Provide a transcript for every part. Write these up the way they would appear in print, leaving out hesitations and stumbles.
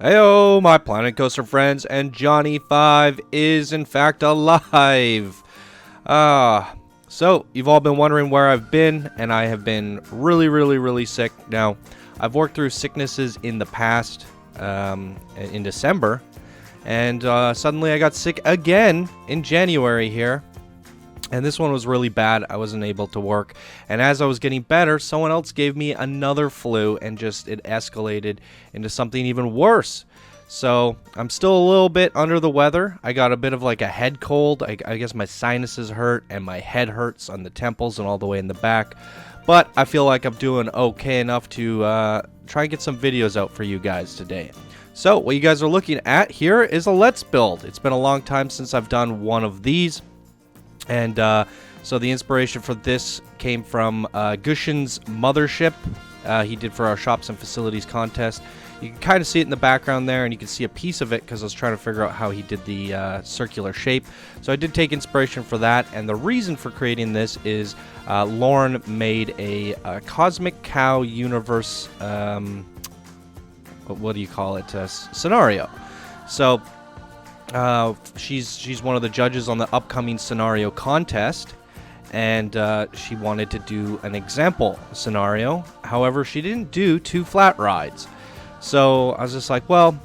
Heyo, my Planet Coaster friends, and Johnny5 is in fact alive. So you've all been wondering where I've been, and I have been really sick. Now, I've worked through sicknesses in the past, in December, and suddenly I got sick again in January here. And this one was really bad. I wasn't able to work. And as I was getting better, someone else gave me another flu, and it escalated into something even worse. So I'm still a little bit under the weather. I got a bit of like a head cold. I guess my sinuses hurt and my head hurts on the temples and all the way in the back. But I feel like I'm doing okay enough to try and get some videos out for you guys today. So what you guys are looking at here is a Let's Build. It's been a long time since I've done one of these. And so the inspiration for this came from Gushin's Mothership. He did for our Shops and Facilities contest. You can kind of see it in the background there, and you can see a piece of it because I was trying to figure out how he did the circular shape. So I did take inspiration for that, and the reason for creating this is Lauren made a Cosmic Cow Universe, what do you call it, scenario. So she's one of the judges on the upcoming scenario contest, and she wanted to do an example scenario. However, she didn't do 2 flat rides. So I was just like, well,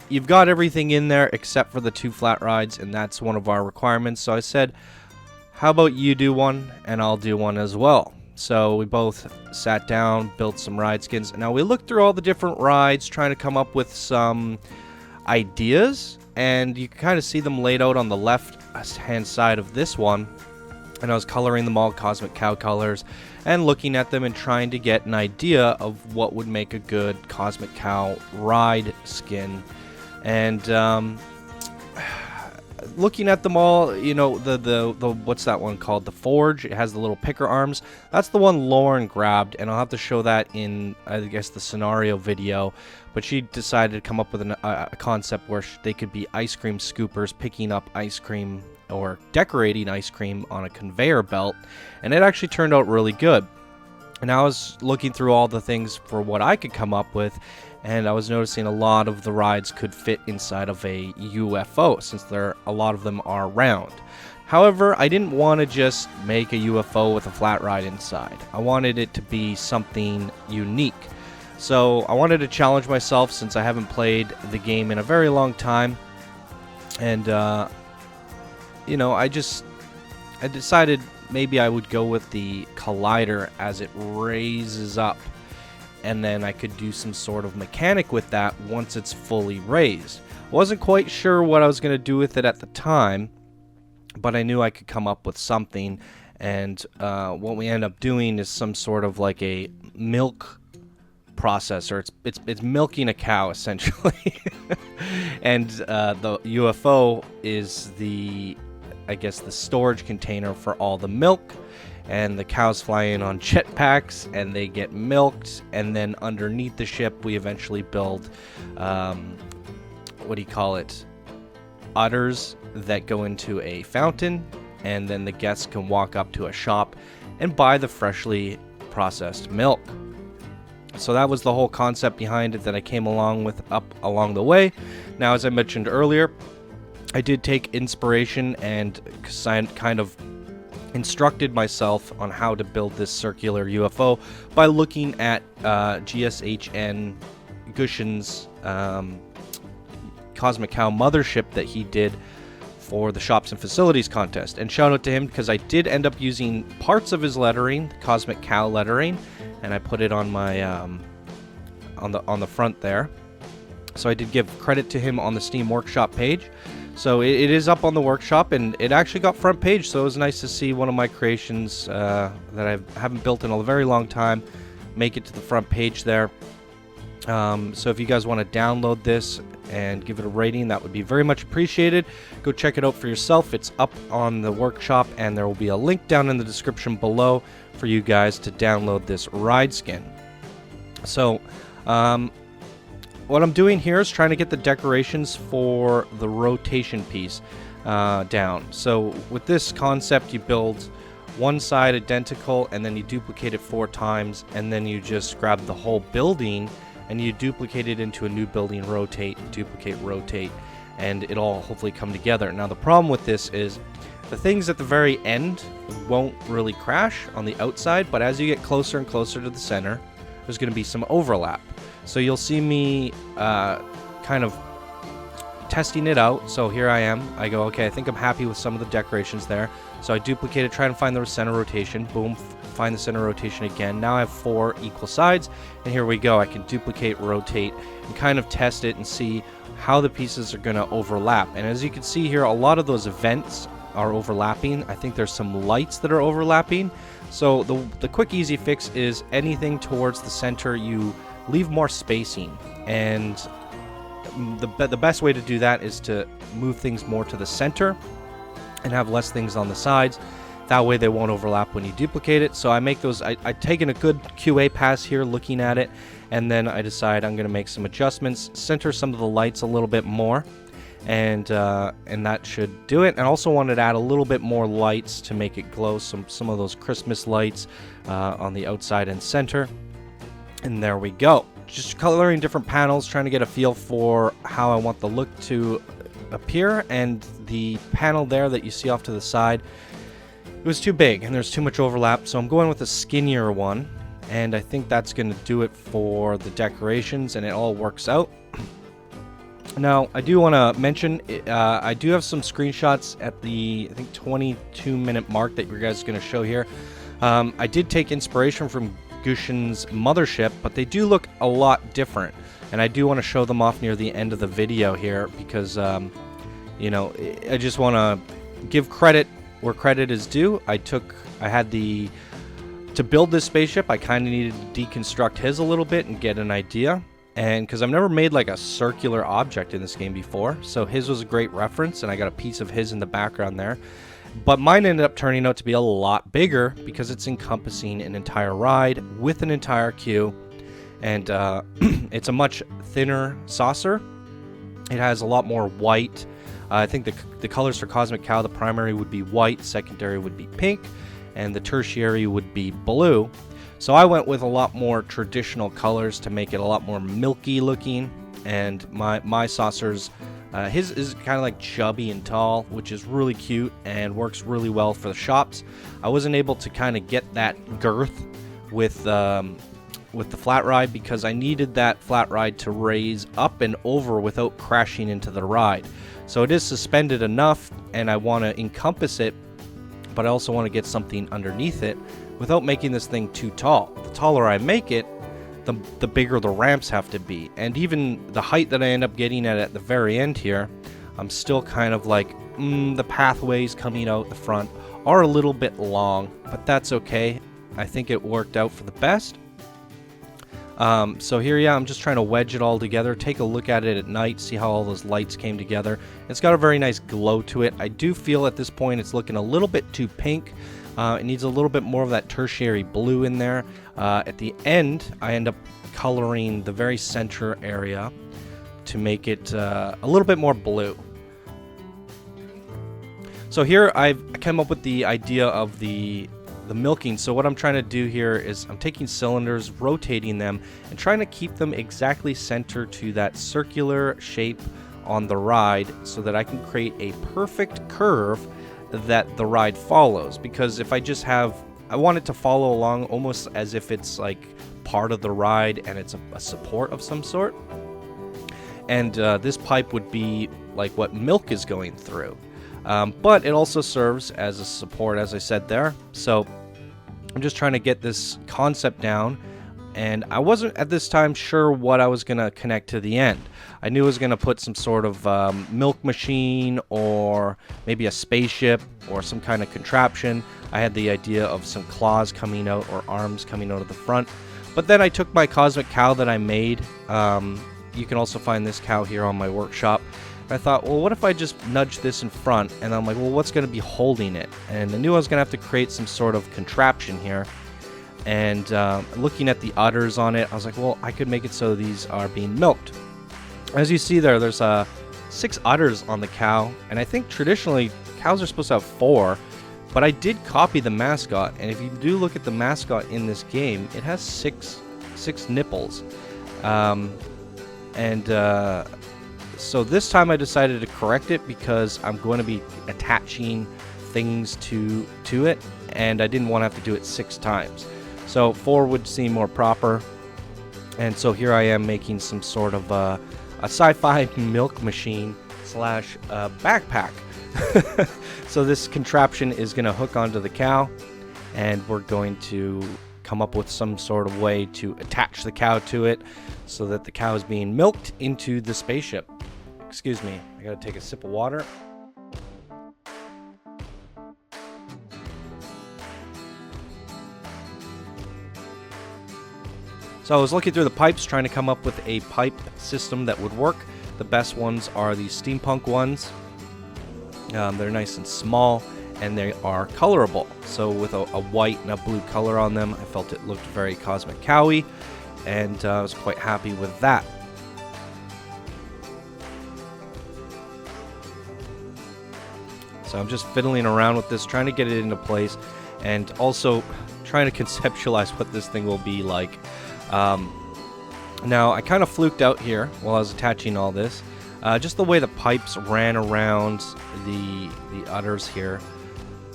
you've got everything in there except for the 2 flat rides, and that's one of our requirements. So I said, how about you do one and I'll do one as well? So we both sat down, built some ride skins. Now we looked through all the different rides, trying to come up with some ideas. And you can kind of see them laid out on the left-hand side of this one. And I was coloring them all Cosmic Cow colors and looking at them and trying to get an idea of what would make a good Cosmic Cow ride skin. And looking at them all, you know, the what's that one called? The Forge. It has the little picker arms. That's the one Lauren grabbed, and I'll have to show that in, I guess, the scenario video. But she decided to come up with a concept where they could be ice cream scoopers picking up ice cream or decorating ice cream on a conveyor belt, and it actually turned out really good. And I was looking through all the things for what I could come up with, and I was noticing a lot of the rides could fit inside of a UFO, since a lot of them are round. However, I didn't want to just make a UFO with a flat ride inside. I wanted it to be something unique. So I wanted to challenge myself, since I haven't played the game in a very long time. And, you know, I decided maybe I would go with the collider as it raises up. And then I could do some sort of mechanic with that once it's fully raised. Wasn't quite sure what I was going to do with it at the time, but I knew I could come up with something. And what we end up doing is some sort of like a milk processor. It's milking a cow, essentially. And the UFO is I guess the storage container for all the milk, and the cows fly in on jetpacks and they get milked, and then underneath the ship we eventually build what do you call it, udders that go into a fountain, and then the guests can walk up to a shop and buy the freshly processed milk. So that was the whole concept behind it that I came along with along the way. Now, as I mentioned earlier, I did take inspiration and kind of instructed myself on how to build this circular UFO by looking at GSHN Gushin's Cosmic Cow Mothership that he did for the Shops and Facilities contest. And shout out to him, because I did end up using parts of his lettering, Cosmic Cow lettering, and I put it on my on the front there. So I did give credit to him on the Steam Workshop page. So it is up on the workshop, and it actually got front page, so it was nice to see one of my creations that I haven't built in a very long time make it to the front page there. So if you guys want to download this and give it a rating, that would be very much appreciated. Go check it out for yourself. It's up on the workshop, and there will be a link down in the description below for you guys to download this ride skin. So what I'm doing here is trying to get the decorations for the rotation piece down. So with this concept, you build one side identical, and then you duplicate it 4 times, and then you just grab the whole building and you duplicate it into a new building, rotate, duplicate, rotate, and it'll all hopefully come together. Now the problem with this is the things at the very end won't really crash on the outside, but as you get closer and closer to the center, there's going to be some overlap. So you'll see me kind of testing it out. So here I am. I go, okay, I think I'm happy with some of the decorations there. So I duplicate it, try and find the center rotation. Boom, find the center rotation again. Now I have 4 equal sides, and here we go. I can duplicate, rotate, and kind of test it and see how the pieces are going to overlap. And as you can see here, a lot of those events are overlapping. I think there's some lights that are overlapping. So the quick easy fix is anything towards the center, you leave more spacing. And the best way to do that is to move things more to the center and have less things on the sides. That way they won't overlap when you duplicate it. So I make those, I've taken a good QA pass here looking at it, and then I decide I'm going to make some adjustments, center some of the lights a little bit more, and that should do it. And I also wanted to add a little bit more lights to make it glow, some of those Christmas lights on the outside and center. And there we go. Just coloring different panels, trying to get a feel for how I want the look to appear. And the panel there that you see off to the side, it was too big and there's too much overlap, so I'm going with a skinnier one, and I think that's going to do it for the decorations, and it all works out. Now I do want to mention I do have some screenshots at the I think 22-minute mark that you guys are going to show here. I did take inspiration from Gushin's Mothership, but they do look a lot different, and I do want to show them off near the end of the video here because you know, I just want to give credit where credit is due. I had to build this spaceship, I kind of needed to deconstruct his a little bit and get an idea, and because I've never made like a circular object in this game before, so his was a great reference, and I got a piece of his in the background there. But mine ended up turning out to be a lot bigger because it's encompassing an entire ride with an entire queue, and it's a much thinner saucer. It has a lot more white. I think the colors for Cosmic Cow, the primary would be white, secondary would be pink, and the tertiary would be blue. So I went with a lot more traditional colors to make it a lot more milky looking, and my saucers, his is kind of like chubby and tall, which is really cute and works really well for the shops. I wasn't able to kind of get that girth with the flat ride because I needed that flat ride to raise up and over without crashing into the ride. So it is suspended enough, and I want to encompass it, but I also want to get something underneath it without making this thing too tall. The taller I make it, the bigger the ramps have to be. And even the height that I end up getting at the very end here, I'm still kind of like, the pathways coming out the front are a little bit long, but that's okay. I think it worked out for the best. So here, yeah, I'm just trying to wedge it all together, take a look at it at night, see how all those lights came together. It's got a very nice glow to it. I do feel at this point it's looking a little bit too pink. It needs a little bit more of that tertiary blue in there. At the end, I end up coloring the very center area to make it a little bit more blue. So here I've come up with the idea of the milking. So what I'm trying to do here is I'm taking cylinders, rotating them, and trying to keep them exactly centered to that circular shape on the ride so that I can create a perfect curve that the ride follows. Because if I just have, I want it to follow along almost as if it's like part of the ride and it's a support of some sort. And this pipe would be like what milk is going through. But it also serves as a support, as I said there. So I'm just trying to get this concept down, and I wasn't at this time sure what I was going to connect to the end. I knew I was going to put some sort of milk machine or maybe a spaceship or some kind of contraption. I had the idea of some claws coming out or arms coming out of the front. But then I took my Cosmic Cow that I made. You can also find this cow here on my workshop. I thought, well, what if I just nudge this in front? And I'm like, well, what's going to be holding it? And I knew I was going to have to create some sort of contraption here. And looking at the udders on it, I was like, well, I could make it so these are being milked. As you see there, there's 6 udders on the cow. And I think traditionally, cows are supposed to have 4. But I did copy the mascot. And if you do look at the mascot in this game, it has six nipples. So this time I decided to correct it because I'm going to be attaching things to it, and I didn't want to have to do it 6 times. So 4 would seem more proper, and so here I am making some sort of a sci-fi milk machine slash backpack. So this contraption is going to hook onto the cow, and we're going to come up with some sort of way to attach the cow to it so that the cow is being milked into the spaceship. Excuse me, I gotta take a sip of water. So I was looking through the pipes, trying to come up with a pipe system that would work. The best ones are these steampunk ones. They're nice and small, and they are colorable. So with a white and a blue color on them, I felt it looked very Cosmic Cowy, and I was quite happy with that. So I'm just fiddling around with this, trying to get it into place, and also trying to conceptualize what this thing will be like. Now, I kind of fluked out here while I was attaching all this. Just the way the pipes ran around the udders here,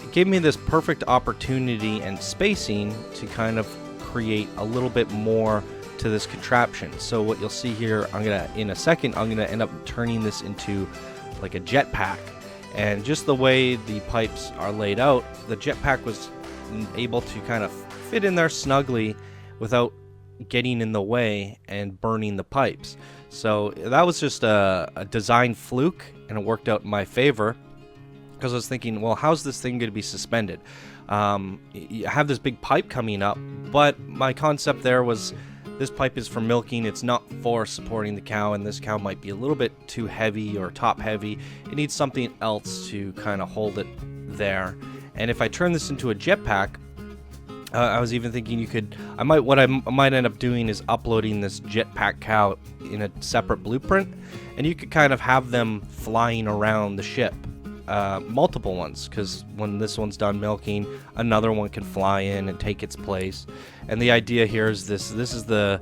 it gave me this perfect opportunity and spacing to kind of create a little bit more to this contraption. So what you'll see here, in a second, I'm gonna end up turning this into like a jetpack. And just the way the pipes are laid out, the jetpack was able to kind of fit in there snugly without getting in the way and burning the pipes. So that was just a design fluke, and it worked out in my favor, because I was thinking, well, how's this thing going to be suspended? You have this big pipe coming up, but my concept there was this pipe is for milking, it's not for supporting the cow, and this cow might be a little bit too heavy or top heavy. It needs something else to kind of hold it there. And if I turn this into a jetpack, I was even thinking what I might end up doing is uploading this jetpack cow in a separate blueprint, and you could kind of have them flying around the ship, multiple ones, because when this one's done milking, another one can fly in and take its place. And the idea here is this is the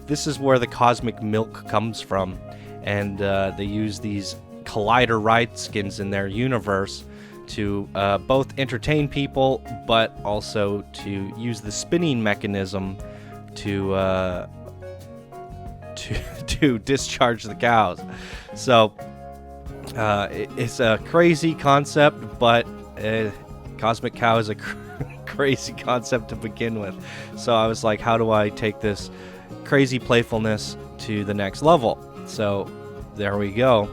this is where the cosmic milk comes from, and they use these collider ride skins in their universe to both entertain people, but also to use the spinning mechanism to discharge the cows. So it's a crazy concept, but Cosmic Cow is a crazy concept to begin with. So I was like, how do I take this crazy playfulness to the next level? So there we go.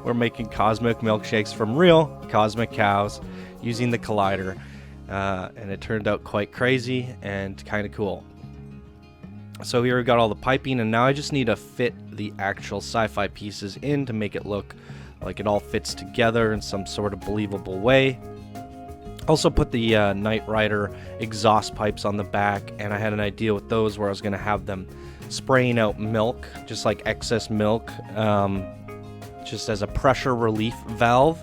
We're making cosmic milkshakes from real cosmic cows using the collider, and it turned out quite crazy and kind of cool. So here we've got all the piping, and now I just need to fit the actual sci-fi pieces in to make it look like it all fits together in some sort of believable way. Also put the Nightrider exhaust pipes on the back, and I had an idea with those where I was going to have them spraying out milk, just like excess milk, just as a pressure relief valve.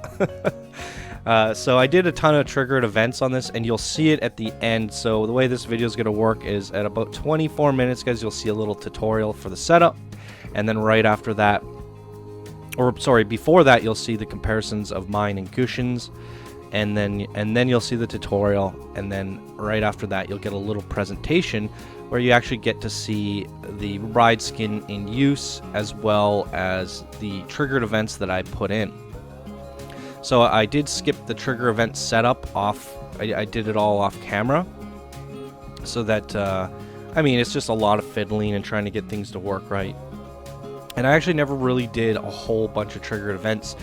So I did a ton of triggered events on this, and you'll see it at the end. So the way this video is going to work is at about 24 minutes, guys, you'll see a little tutorial for the setup, and then right after that, or sorry, before that, you'll see the comparisons of mine and Cushions, and then you'll see the tutorial, and then right after that, you'll get a little presentation where you actually get to see the ride skin in use, as well as the triggered events that I put in. So I did skip the trigger event setup off. I did it all off camera, so that I mean, it's just a lot of fiddling and trying to get things to work right. And I actually never really did a whole bunch of triggered events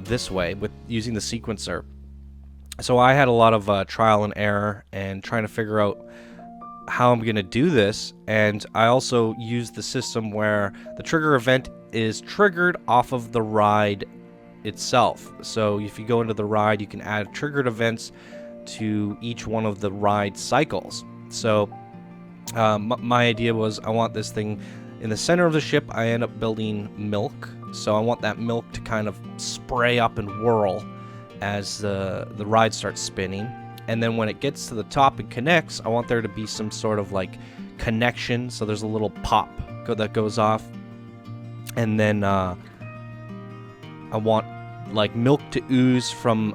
this way with using the sequencer. So I had a lot of trial and error and trying to figure out how I'm going to do this. And I also used the system where the trigger event is triggered off of the ride itself. So if you go into the ride, you can add triggered events to each one of the ride cycles. So my idea was, I want this thing in the center of the ship. I end up building milk, so I want that milk to kind of spray up and whirl as the ride starts spinning. and then when it gets to the top and connects, I want there to be some sort of like connection. So there's a little pop that goes off, and then I want like milk to ooze from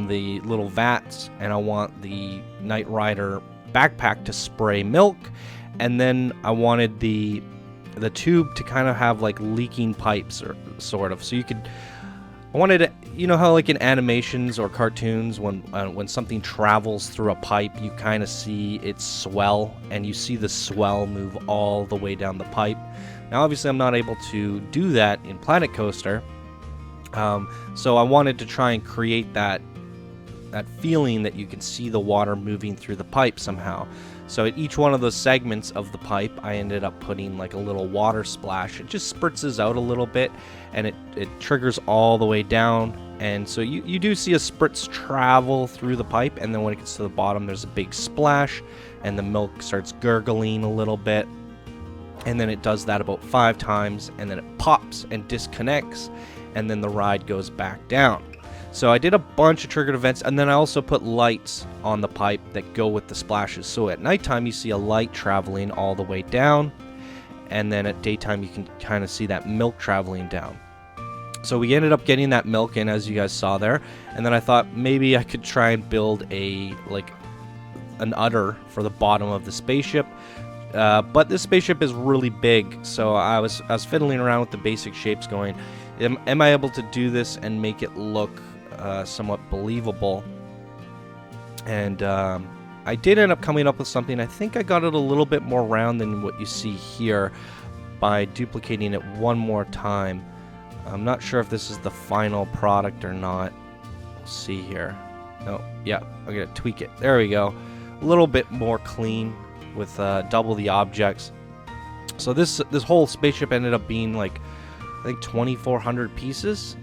the little vats, and I want the Nightrider backpack to spray milk, and then I wanted the tube to kind of have like leaking pipes, or sort of, so you could, I wanted it, you know how like in animations or cartoons when something travels through a pipe, you kind of see it swell, and you see the swell move all the way down the pipe. Now obviously I'm not able to do that in Planet Coaster, so I wanted to try and create that feeling that you can see the water moving through the pipe somehow. So at each one of those segments of the pipe, I ended up putting like a little water splash. It just spritzes out a little bit, and it triggers all the way down. And so you do see a spritz travel through the pipe, and then when it gets to the bottom, there's a big splash, and the milk starts gurgling a little bit. And then it does that about 5 times, and then it pops and disconnects, and then the ride goes back down. So I did a bunch of triggered events, and then I also put lights on the pipe that go with the splashes. So at nighttime you see a light traveling all the way down, and then at daytime you can kind of see that milk traveling down. So we ended up getting that milk in, as you guys saw there, and then I thought maybe I could try and build an udder for the bottom of the spaceship. But this spaceship is really big, so I was fiddling around with the basic shapes, going, am I able to do this and make it look somewhat believable? And I did end up coming up with something. I think I got it a little bit more round than what you see here by duplicating it one more time. I'm not sure if this is the final product or not. We'll see here. No, yeah, I'm gonna tweak it. There we go. A little bit more clean with double the objects. So this whole spaceship ended up being like, I think 2,400 pieces.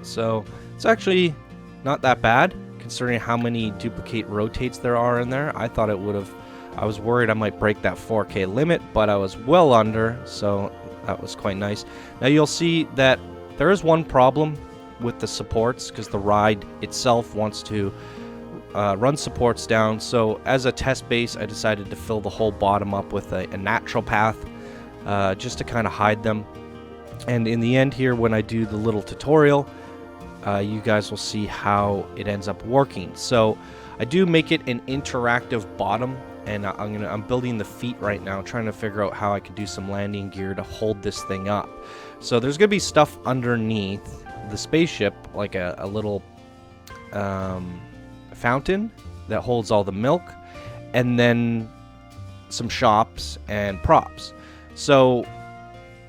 So it's actually not that bad considering how many duplicate rotates there are in there. I thought it would have, I was worried I might break that 4K limit, but I was well under, so that was quite nice. Now you'll see that there is one problem with the supports, because the ride itself wants to run supports down. So as a test base, I decided to fill the whole bottom up with a natural path, just to kind of hide them. And in the end here, when I do the little tutorial, you guys will see how it ends up working. So I do make it an interactive bottom, and I'm building the feet right now, trying to figure out how I could do some landing gear to hold this thing up. So there's gonna be stuff underneath the spaceship, like a little fountain that holds all the milk, and then some shops and props. So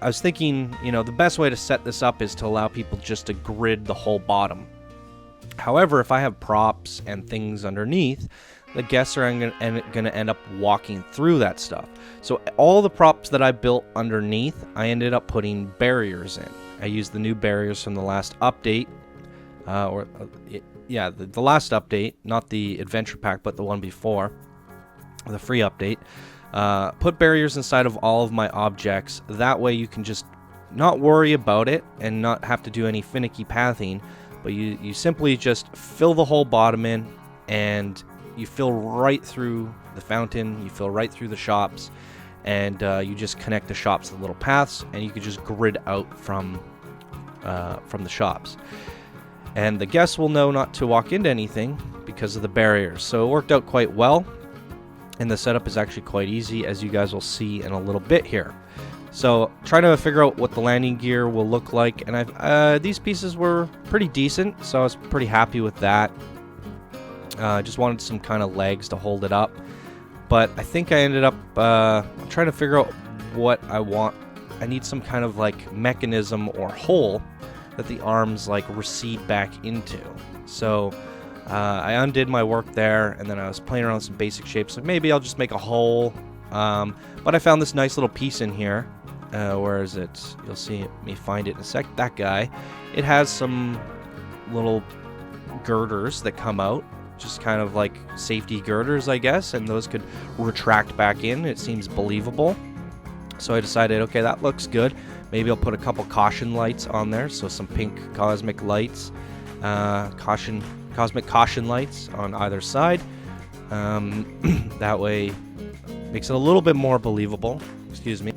I was thinking, you know, the best way to set this up is to allow people just to grid the whole bottom. However, if I have props and things underneath, the guests are going to end up walking through that stuff. So all the props that I built underneath, I ended up putting barriers in. I used the new barriers from the last update, the last update, not the adventure pack, but the one before, the free update. Put barriers inside of all of my objects. That way you can just not worry about it and not have to do any finicky pathing, but you simply just fill the whole bottom in, and you fill right through the fountain, you fill right through the shops, and you just connect the shops to the little paths, and you can just grid out from the shops. And the guests will know not to walk into anything because of the barriers. So it worked out quite well, and the setup is actually quite easy, as you guys will see in a little bit here. So trying to figure out what the landing gear will look like, and these pieces were pretty decent, so I was pretty happy with that. Just wanted some kind of legs to hold it up, but I think I ended up trying to figure out what I want. I need some kind of like mechanism or hole that the arms like recede back into. So I undid my work there, and then I was playing around with some basic shapes. Like maybe I'll just make a hole, but I found this nice little piece in here. Where is it? You'll see me find it in a sec. That guy. It has some little girders that come out, just kind of like safety girders, I guess, and those could retract back in. It seems believable. So I decided, okay, that looks good. Maybe I'll put a couple caution lights on there, so some pink cosmic lights, cosmic caution lights on either side. That way, makes it a little bit more believable. Excuse me.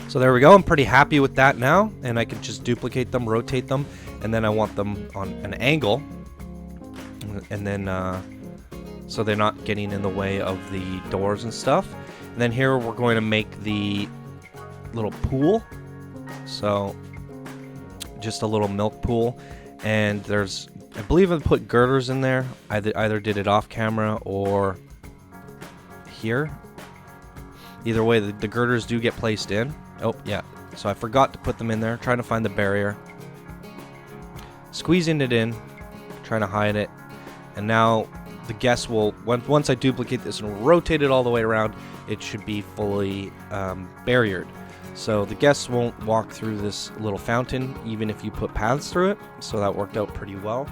So there we go. I'm pretty happy with that now, and I can just duplicate them, rotate them, and then I want them on an angle, and then so they're not getting in the way of the doors and stuff. And then here we're going to make the little pool. So just a little milk pool, and there's, I believe I put girders in there. I either did it off camera or here. Either way, the girders do get placed in. Oh, yeah. So I forgot to put them in there. Trying to find the barrier. Squeezing it in. Trying to hide it. And now the guests will, once I duplicate this and rotate it all the way around, it should be fully barriered. So the guests won't walk through this little fountain, even if you put paths through it. So that worked out pretty well.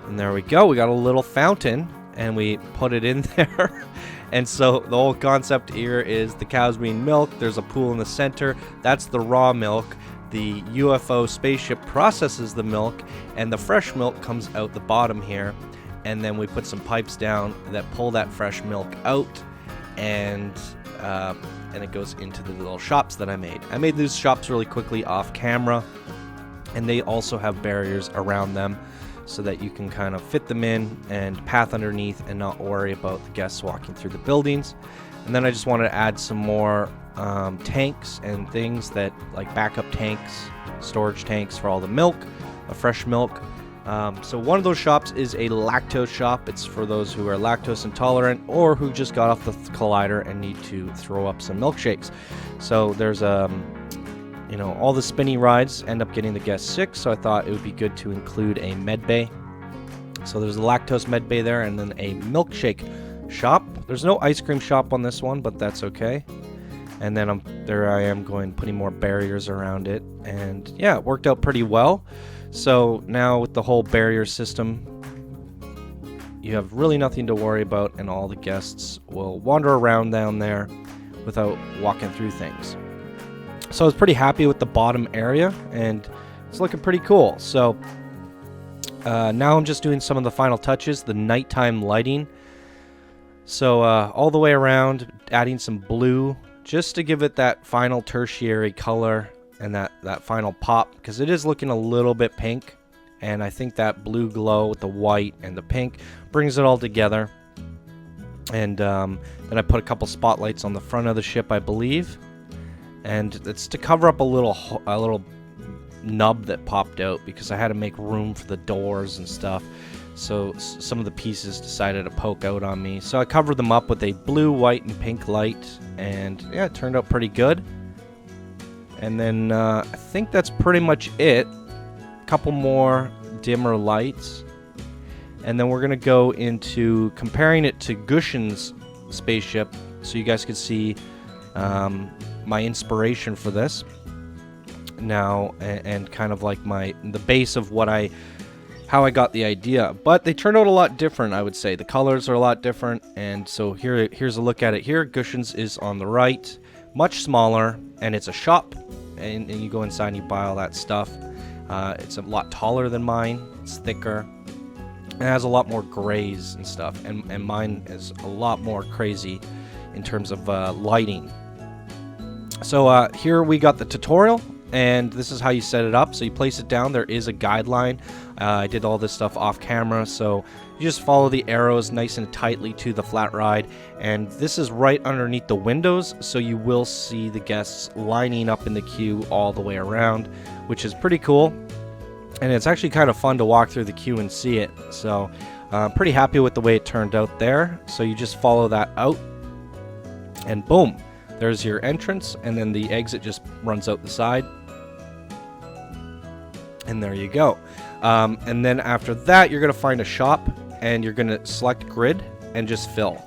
And there we go. We got a little fountain, and we put it in there. And so the whole concept here is the cows being milked. There's a pool in the center. That's the raw milk. The UFO spaceship processes the milk, and the fresh milk comes out the bottom here. And then we put some pipes down that pull that fresh milk out, and it goes into the little shops that I made. I made these shops really quickly off camera, and they also have barriers around them, so that you can kind of fit them in and path underneath and not worry about the guests walking through the buildings. And then I just wanted to add some more tanks and things that, like backup tanks, storage tanks for all the milk, fresh milk. So one of those shops is a lactose shop. It's for those who are lactose intolerant or who just got off the collider and need to throw up some milkshakes. So there's you know, all the spinny rides end up getting the guests sick, so I thought it would be good to include a med bay. So there's a lactose med bay there, and then a milkshake shop. There's no ice cream shop on this one, but that's okay. And then there I am putting more barriers around it, and yeah, it worked out pretty well. So now with the whole barrier system, you have really nothing to worry about, and all the guests will wander around down there without walking through things. So I was pretty happy with the bottom area, and it's looking pretty cool. So now I'm just doing some of the final touches, the nighttime lighting. So all the way around, adding some blue just to give it that final tertiary color and that final pop, because it is looking a little bit pink, and I think that blue glow with the white and the pink brings it all together. And then I put a couple spotlights on the front of the ship, I believe. And it's to cover up a little nub that popped out, because I had to make room for the doors and stuff. So some of the pieces decided to poke out on me. So I covered them up with a blue, white, and pink light. And yeah, it turned out pretty good. And then I think that's pretty much it. A couple more dimmer lights. And then we're going to go into comparing it to Gushin's spaceship, so you guys can see my inspiration for this now, and kind of like the base of how I got the idea. But they turned out a lot different, I would say. The colors are a lot different, and so here's a look at it here. Gushin's is on the right, much smaller, and it's a shop, and you go inside and you buy all that stuff. It's a lot taller than mine. It's thicker. It has a lot more grays and stuff, and mine is a lot more crazy in terms of lighting. So here we got the tutorial, and this is how you set it up. So you place it down. There is a guideline. I did all this stuff off camera, so you just follow the arrows nice and tightly to the flat ride, and this is right underneath the windows, so you will see the guests lining up in the queue all the way around, which is pretty cool. And it's actually kind of fun to walk through the queue and see it. So I'm pretty happy with the way it turned out there. So you just follow that out, and boom, there's your entrance, and then the exit just runs out the side. And there you go. And then after that, you're going to find a shop, and you're going to select grid and just fill.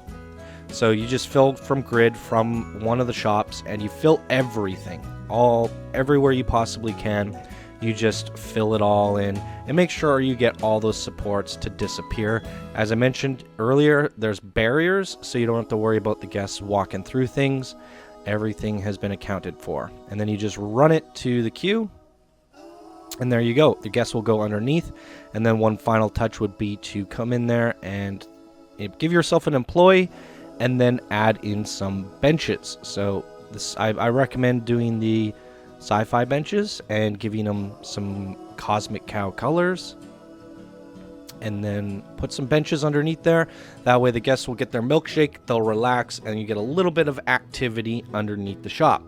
So you just fill from grid from one of the shops, and you fill everything, everywhere you possibly can. You just fill it all in, and make sure you get all those supports to disappear. As I mentioned earlier, there's barriers, so you don't have to worry about the guests walking through things. everything has been accounted for. And then you just run it to the queue, and there you go. The guests will go underneath, and then one final touch would be to come in there and give yourself an employee, and then add in some benches. So this, I recommend doing the sci-fi benches and giving them some cosmic cow colors, and then put some benches underneath there. That way the guests will get their milkshake, they'll relax, and you get a little bit of activity underneath the shop.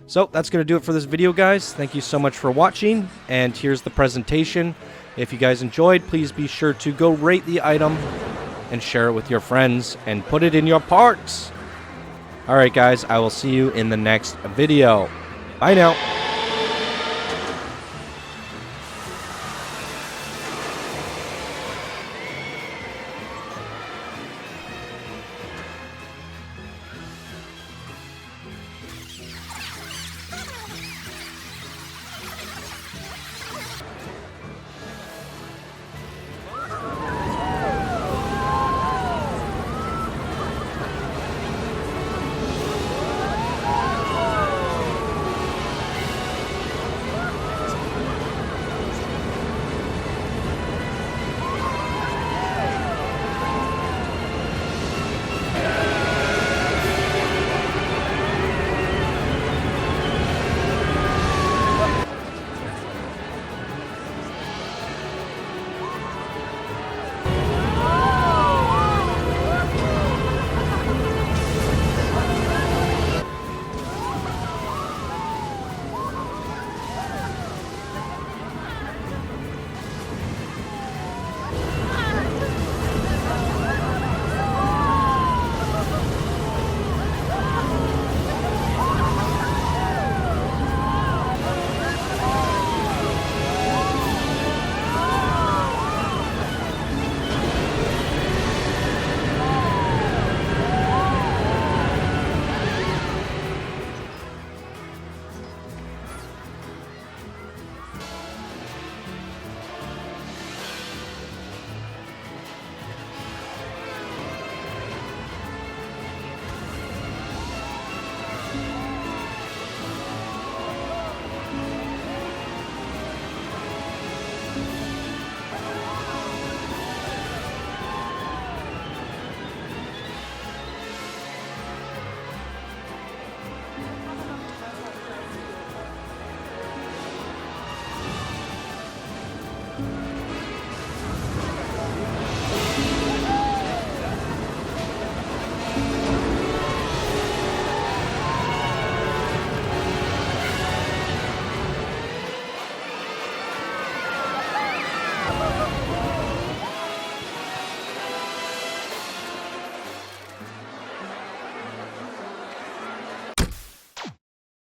So that's going to do it for this video, guys. Thank you so much for watching, and here's the presentation. If you guys enjoyed, please be sure to go rate the item and share it with your friends and put it in your parks. Alright guys, I will see you in the next video. Bye now.